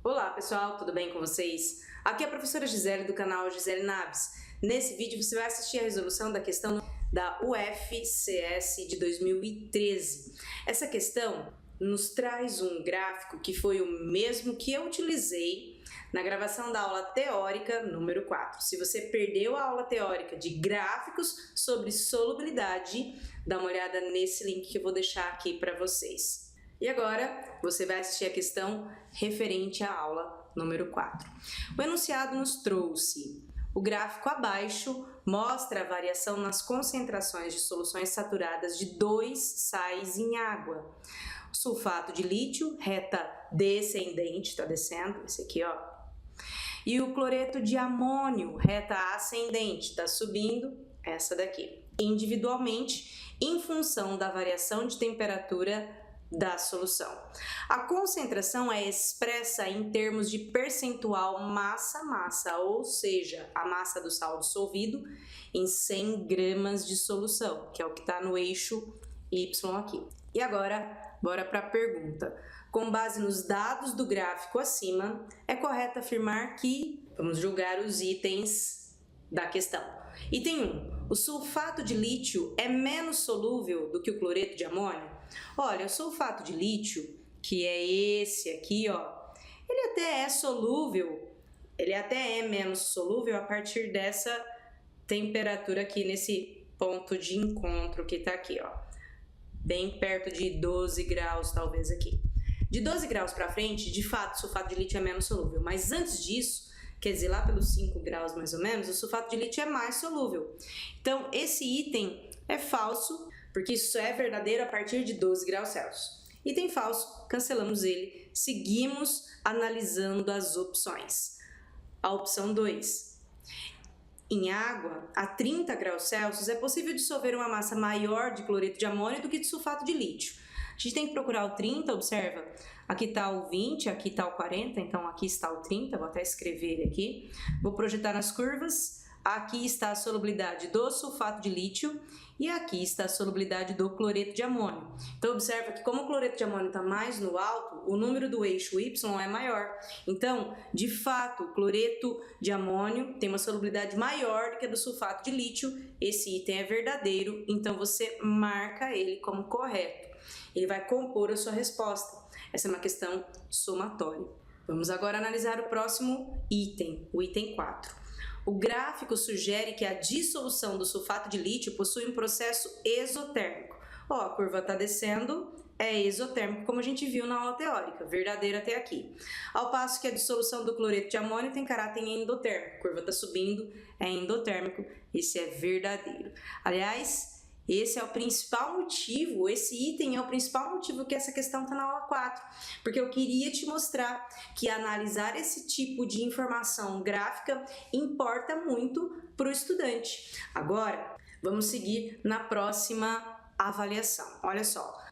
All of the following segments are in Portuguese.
Olá pessoal, tudo bem com vocês? Aqui é a professora Gisele do canal Gisele Naves. Nesse vídeo você vai assistir a resolução da questão da UFCS de 2013. Essa questão nos traz um gráfico que foi o mesmo que eu utilizei na gravação da aula teórica número 4. Se você perdeu a aula teórica de gráficos sobre solubilidade, dá uma olhada nesse link que eu vou deixar aqui para vocês. E agora você vai assistir a questão referente à aula número 4. O enunciado nos trouxe: o gráfico abaixo mostra a variação nas concentrações de soluções saturadas de 2 sais em água. O sulfato de lítio, reta descendente, está descendo, esse aqui, ó. E o cloreto de amônio, reta ascendente, está subindo, essa daqui. Individualmente, em função da variação de temperatura da solução. A concentração é expressa em termos de percentual massa-massa, ou seja, a massa do sal dissolvido em 100 gramas de solução, que é o que está no eixo Y aqui. E agora, bora para a pergunta. Com base nos dados do gráfico acima, é correto afirmar que, vamos julgar os itens da questão. Item 1. O sulfato de lítio é menos solúvel do que o cloreto de amônio? Olha, o sulfato de lítio, que é esse aqui, ó, ele até é solúvel, ele até é menos solúvel a partir dessa temperatura aqui, nesse ponto de encontro que tá aqui, ó, bem perto de 12 graus, talvez aqui. De 12 graus para frente, de fato, o sulfato de lítio é menos solúvel, mas antes disso, quer dizer, lá pelos 5 graus mais ou menos, o sulfato de lítio é mais solúvel. Então, esse item é falso, porque isso só é verdadeiro a partir de 12 graus Celsius. Item falso, cancelamos ele, seguimos analisando as opções. A opção 2. Em água, a 30 graus Celsius, é possível dissolver uma massa maior de cloreto de amônio do que de sulfato de lítio. A gente tem que procurar o 30, observa, aqui está o 20, aqui está o 40, então aqui está o 30, vou até escrever ele aqui. Vou projetar nas curvas, aqui está a solubilidade do sulfato de lítio e aqui está a solubilidade do cloreto de amônio. Então observa que como o cloreto de amônio está mais no alto, o número do eixo Y é maior. Então, de fato, o cloreto de amônio tem uma solubilidade maior do que a do sulfato de lítio. Esse item é verdadeiro, então você marca ele como correto. Ele vai compor a sua resposta. Essa é uma questão somatória. Vamos agora analisar o próximo item, o item 4. O gráfico sugere que a dissolução do sulfato de lítio possui um processo exotérmico. Ó, a curva está descendo, é exotérmico, como a gente viu na aula teórica, verdadeiro até aqui. Ao passo que a dissolução do cloreto de amônio tem caráter endotérmico. A curva está subindo, é endotérmico, esse é verdadeiro. Aliás, esse é o principal motivo, esse item é o principal motivo que essa questão está na aula 4, porque eu queria te mostrar que analisar esse tipo de informação gráfica importa muito para o estudante. Agora, vamos seguir na próxima avaliação. Olha só.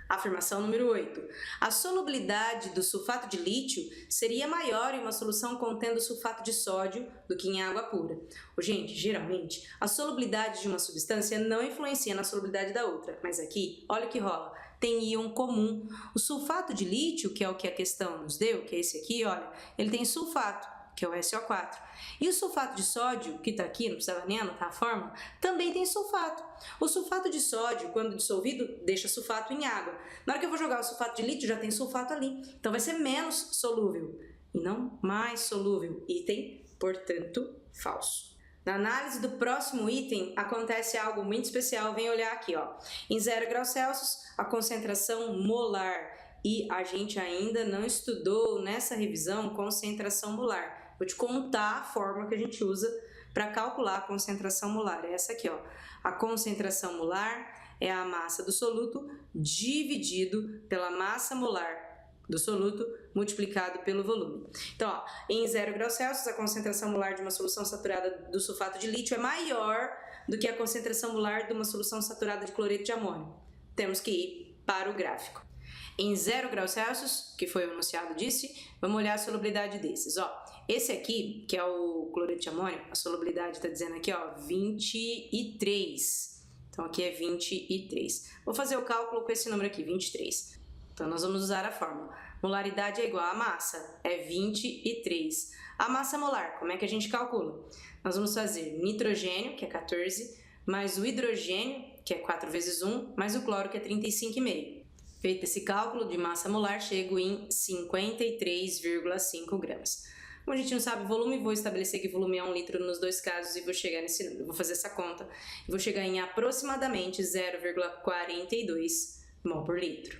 Afirmação número 8. A solubilidade do sulfato de lítio seria maior em uma solução contendo sulfato de sódio do que em água pura. Gente, geralmente, a solubilidade de uma substância não influencia na solubilidade da outra, mas aqui, olha o que rola. Tem íon comum. O sulfato de lítio, que é o que a questão nos deu, que é esse aqui, olha, ele tem sulfato, que é o SO4. E o sulfato de sódio, que está aqui, não precisava nem anotar a fórmula, também tem sulfato. O sulfato de sódio, quando dissolvido, deixa sulfato em água. Na hora que eu vou jogar o sulfato de lítio, já tem sulfato ali. Então vai ser menos solúvel e não mais solúvel. Item, portanto, falso. Na análise do próximo item, acontece algo muito especial. Vem olhar aqui, ó. Em 0 graus Celsius, a concentração molar. E a gente ainda não estudou nessa revisão concentração molar. Vou te contar a fórmula que a gente usa para calcular a concentração molar. É essa aqui, ó. A concentração molar é a massa do soluto dividido pela massa molar do soluto multiplicado pelo volume. Então, ó, em 0 graus Celsius, a concentração molar de uma solução saturada do sulfato de lítio é maior do que a concentração molar de uma solução saturada de cloreto de amônio. Temos que ir para o gráfico. Em 0 graus Celsius, que foi o enunciado disse, vamos olhar a solubilidade desses. Ó, esse aqui, que é o cloreto de amônio, a solubilidade está dizendo aqui, ó, 23. Então aqui é 23. Vou fazer o cálculo com esse número aqui, 23. Então nós vamos usar a fórmula. Molaridade é igual a massa, é 23. A massa molar, como é que a gente calcula? Nós vamos fazer nitrogênio, que é 14, mais o hidrogênio, que é 4 vezes 1, mais o cloro, que é 35,5. Feito esse cálculo de massa molar, chego em 53,5 gramas. Como a gente não sabe o volume, vou estabelecer que o volume é 1 litro nos dois casos e vou chegar nesse número. Vou fazer essa conta e vou chegar em aproximadamente 0,42 mol por litro.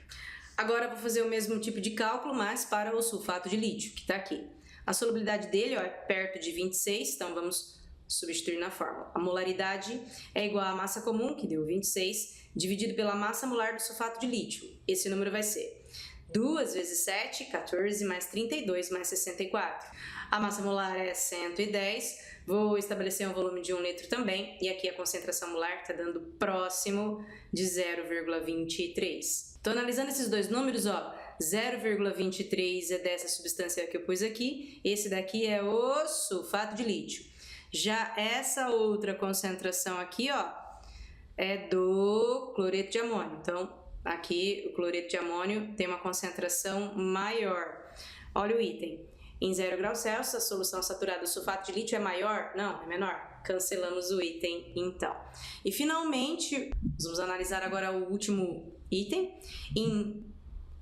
Agora vou fazer o mesmo tipo de cálculo, mas para o sulfato de lítio, que está aqui. A solubilidade dele é perto de 26, então vamos substituir na fórmula. A molaridade é igual à massa comum, que deu 26, dividido pela massa molar do sulfato de lítio. Esse número vai ser 2 vezes 7, 14, mais 32, mais 64. A massa molar é 110. Vou estabelecer um volume de 1 litro também. E aqui a concentração molar está dando próximo de 0,23. Estou analisando esses dois números, ó. 0,23 é dessa substância que eu pus aqui. Esse daqui é o sulfato de lítio. Já essa outra concentração aqui, ó, é do cloreto de amônio. Então, aqui o cloreto de amônio tem uma concentração maior. Olha o item. Em 0 graus Celsius, a solução saturada do sulfato de lítio é maior? Não, é menor. Cancelamos o item, então. E, finalmente, vamos analisar agora o último item. Em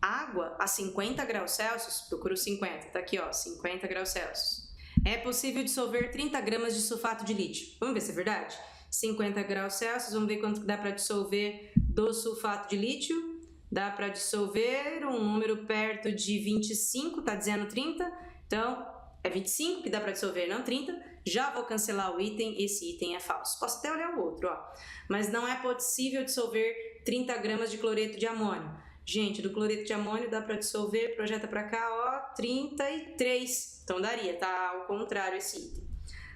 água a 50 graus Celsius, procura o 50, tá aqui, ó, 50 graus Celsius. É possível dissolver 30 gramas de sulfato de lítio. Vamos ver se é verdade? 50 graus Celsius, vamos ver quanto dá para dissolver do sulfato de lítio. Dá para dissolver um número perto de 25, tá dizendo 30, então é 25 que dá para dissolver, não 30. Já vou cancelar o item, esse item é falso. Posso até olhar o outro, ó. Mas não é possível dissolver 30 gramas de cloreto de amônio. Gente, do cloreto de amônio dá para dissolver, projeta para cá, ó, 33. Então daria, tá ao contrário esse item.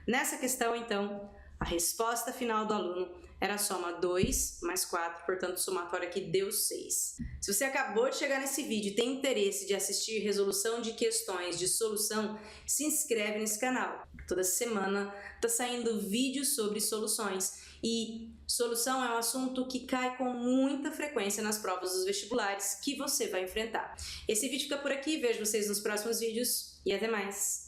Nessa questão, então, a resposta final do aluno era a soma 2 mais 4, portanto, o somatório aqui deu 6. Se você acabou de chegar nesse vídeo e tem interesse de assistir resolução de questões de solução, se inscreve nesse canal. Toda semana tá saindo vídeos sobre soluções e solução é um assunto que cai com muita frequência nas provas dos vestibulares que você vai enfrentar. Esse vídeo fica por aqui, vejo vocês nos próximos vídeos e até mais!